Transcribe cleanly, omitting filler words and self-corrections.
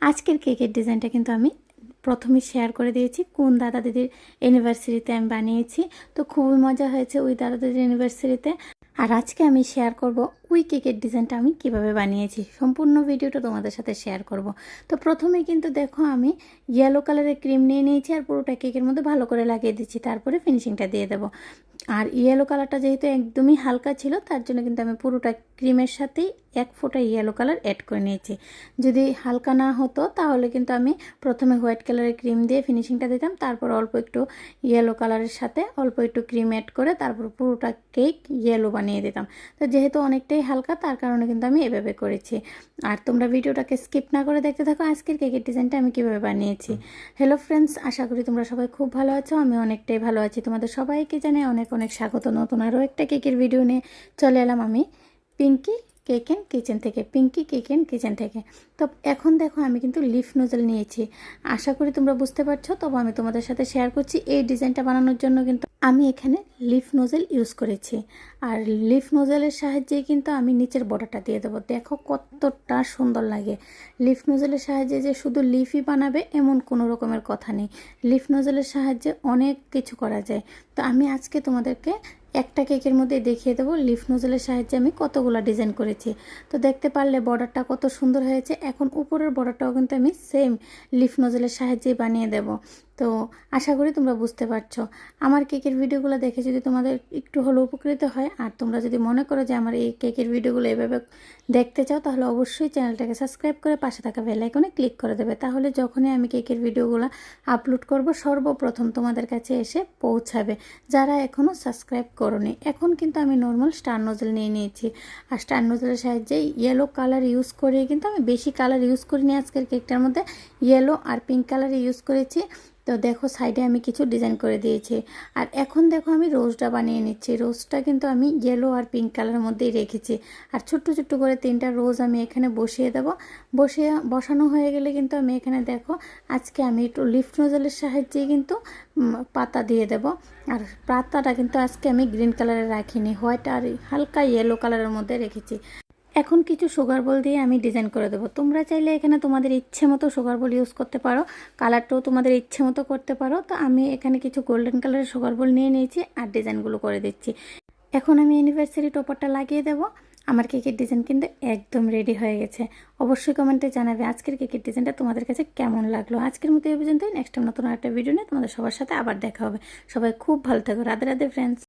আজকের কেকের ডিজাইনটা কিন্তু আমি প্রথমে শেয়ার করে দিয়েছি কোন দাদা দিদির অ্যানিভার্সারিতে আমি বানিয়েছি। তো খুবই মজা হয়েছে ওই দাদা দিদির অ্যানিভার্সারিতে। আর আজকে আমি শেয়ার করব ওই কেকের ডিজাইনটা আমি কিভাবে বানিয়েছি, সম্পূর্ণ ভিডিওটা তোমাদের সাথে শেয়ার করব। তো প্রথমে কিন্তু দেখো আমি ইয়েলো কালারের ক্রিম নিয়ে নিয়েছি আর পুরোটা কেকের মধ্যে ভালো করে লাগিয়ে দিচ্ছি, তারপরে ফিনিশিংটা দিয়ে দেবো। আর ইয়েলো কালারটা যেহেতু একদমই হালকা ছিল তার জন্য কিন্তু আমি পুরোটা ক্রিমের সাথেই এক ফোঁটা ইয়েলো কালার অ্যাড করে নিয়েছি। যদি হালকা না হতো তাহলে কিন্তু আমি প্রথমে হোয়াইট কালারের ক্রিম দিয়ে ফিনিশিংটা দিতাম, তারপর অল্প একটু ইয়েলো কালারের সাথে অল্প একটু ক্রিম অ্যাড করে তারপর পুরোটা কেক ইয়েলো বানিয়ে দিতাম। তো যেহেতু অনেকটাই হালকা তার কারণে কিন্তু আমি এভাবে করেছি। আর তোমরা ভিডিওটাকে স্কিপ না করে দেখতে থাকো আজকের কেকের ডিজাইনটা আমি কীভাবে বানিয়েছি। হ্যালো ফ্রেন্ডস, আশা করি তোমরা সবাই খুব ভালো আছো, আমি অনেকটাই ভালো আছি। তোমাদের সবাইকে জানাই অনেক অনেক স্বাগত। নতুন আরও একটা কেকের ভিডিও নিয়ে চলে এলাম আমি পিঙ্কি কেক অ্যান্ড কিচেন থেকে, পিঙ্কি কেক অ্যান্ড কিচেন থেকে। তো এখন দেখো আমি কিন্তু লিফ নোজেল নিয়েছি, আশা করি তোমরা বুঝতে পারছো। তবে আমি তোমাদের সাথে শেয়ার করছি এই ডিজাইনটা বানানোর জন্য কিন্তু আমি এখানে লিফ নোজেল ইউজ করেছি। আর লিফ নোজেলের সাহায্যে কিন্তু আমি নিচের বর্ডারটা দিয়ে দেবো। দেখো কতটা সুন্দর লাগে। লিফ নোজেলের সাহায্যে যে শুধু লিফই বানাবে এমন কোনো রকমের কথা নেই, লিফ নোজেলের সাহায্যে অনেক কিছু করা যায়। তো আমি আজকে তোমাদেরকে একটা কেকের মধ্যে দেখিয়ে দেবো লিফ নোজেলের সাহায্যে আমি কতগুলো ডিজাইন করেছি। তো দেখতে পারলে বর্ডারটা কত সুন্দর হয়েছে। এখন উপরের বর্ডারটাও কিন্তু আমি সেম লিফ নোজেলের সাহায্যেই বানিয়ে দেব। তো আশা করি তোমরা বুঝতে পারছো। আমার কেকের ভিডিওগুলো দেখে যদি তোমাদের একটু হলেও উপকৃত হয় আর তোমরা যদি মনে করো যে আমার এই কেকের ভিডিওগুলো এভাবে দেখতে চাও তাহলে অবশ্যই চ্যানেলটাকে সাবস্ক্রাইব করে পাশে থাকা বেল আইকনে ক্লিক করে দেবে। তাহলে যখনই আমি কেকের ভিডিওগুলো আপলোড করব সর্বপ্রথম তোমাদের কাছে এসে পৌঁছাবে, যারা এখনও সাবস্ক্রাইব করোনি। এখন কিন্তু আমি নর্মাল স্টার নোজেল নিয়ে নিয়েছি আর স্টার নোজেলের সাহায্যে ইয়েলো কালার ইউজ করে কিন্তু আমি বেশি কালার ইউজ করিনি। আজকের কেকটার মধ্যে ইয়েলো আর পিঙ্ক কালার ইউজ করেছি। তো দেখো সাইডে আমি কিছু ডিজাইন করে দিয়েছি। আর এখন দেখো আমি রোজটা বানিয়ে নিচ্ছি। রোজটা কিন্তু আমি ইয়েলো আর পিঙ্ক কালারের মধ্যেই রেখেছি। আর ছোট্ট ছোট্ট করে 3টা রোজ আমি এখানে বসিয়ে দেবো। বসানো হয়ে গেলে কিন্তু আমি এখানে দেখো আজকে আমি একটু লিফ নোজেলের সাহায্যে কিন্তু পাতা দিয়ে দেব। আর পাতাটা কিন্তু আজকে আমি গ্রিন কালারের রাখিনি, হোয়াইট আর হালকা ইয়েলো কালারের মধ্যে রেখেছি। এখন কিছু সুগার বল দিয়ে আমি ডিজাইন করে দেবো। তোমরা চাইলে এখানে তোমাদের ইচ্ছে মতো সুগার বল ইউজ করতে পারো, কালারটাও তোমাদের ইচ্ছে মতো করতে পারো। তো আমি এখানে কিছু গোল্ডেন কালারের সুগার বল নিয়ে নিয়েছি আর ডিজাইনগুলো করে দিচ্ছি। এখন আমি অ্যানিভার্সারি টপারটা লাগিয়ে দেবো। আমার কেকের ডিজাইন কিন্তু একদম রেডি হয়ে গেছে। অবশ্যই কমেন্টে জানাবে আজকের কেকের ডিজাইনটা তোমাদের কাছে কেমন লাগলো। আজকের মতো এই পর্যন্তই। নেক্সট টাইম নতুন একটা ভিডিও নিয়ে তোমাদের সবার সাথে আবার দেখা হবে। সবাই খুব ভালো থাকো। রাধে রাধে ফ্রেন্ডস।